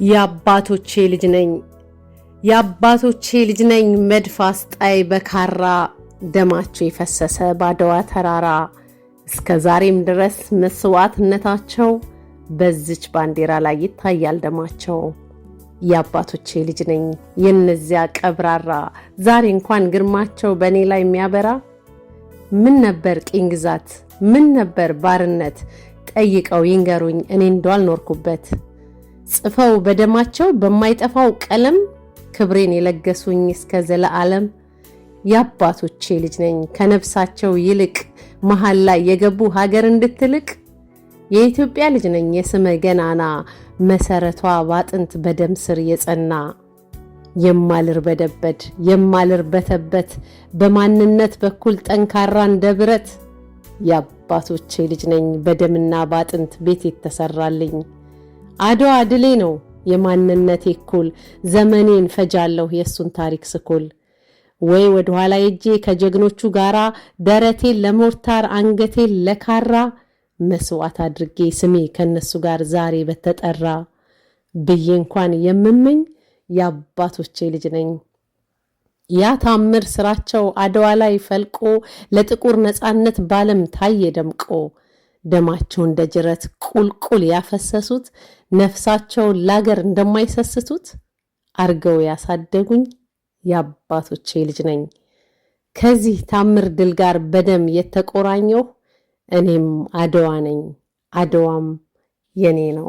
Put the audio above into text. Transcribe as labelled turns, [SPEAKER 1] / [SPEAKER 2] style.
[SPEAKER 1] የአባቶቼ ልጅ ነኝ መድፍ አስጣይ በካራ ደማቸው የፈሰሰ ባድዋ ተራራ እስከ ዛሬም ድረስ መስዋዕትነታቸው በዚች ባንዲራ ላይ ይታያል ደማቸው። የአባቶቼ ልጅ ነኝ የነዚያ ቀብራራ ዛሬ እንኳን ግርማቸው በኔ ላይ የሚያበራ። ምን ነበር ቅኝ ግዛት ምን ነበር ባርነት ጠይቀው ይንገሩኝ እኔ እንዳል ኖርኩበት። ጽፈው በደማቸው በማይጠፋው ቀለም ክብሬን የለገሱኝ እስከ ዘላለም። የአባቶቼ ልጅ ነኝ ከነፍሳቸው ይልቅ መሃል ላይ የገቡ ሀገር እንድትልቅ። የኢትዮጵያ ልጅ ነኝ የስመ ገናና መሰረቷ ባጥንት በደም ስር የጸና። የማልርበደበድ የማልርበተበት በማንነት በኩል ጠንካራ እንደ ብረት። የአባቶቼ ልጅ ነኝ በደምና ባጥንት ቤት የተሰራልኝ። አድዋ ድሌ ነው የማንነቴ እኩል ዘመኔን ፈጃለሁ የሱን ታሪክ ስኩል። ወይ ወደ ኋላ ሄጄ ከጀግኖቹ ጋራ ደረቴን ለሞርታር አንገቴን ለካራ መስዋዕት አድርጌ ስሜ ከነሱ ጋር ዛሬ በተጠራ ብዬ እንኳን የምመኝ የአባቶቼ ልጅ ነኝ። ያ ታምር ስራቸው አድዋ ላይ ፈልቆ ለጥቁር ነፃነት ባለም ታየ ደምቆ። ደማቸው እንደ ጅረት ቁልቁል ያፈሰሱት ነፍሳቸውን ላገር እንደማይሰስቱት አርገው ያሳደጉኝ የአባቶቼ ልጅ ነኝ። ከዚህ ታምር ድል ጋር በደም የተቆራኘው እኔም አድዋ ነኝ፣ አድዋም የኔ ነው።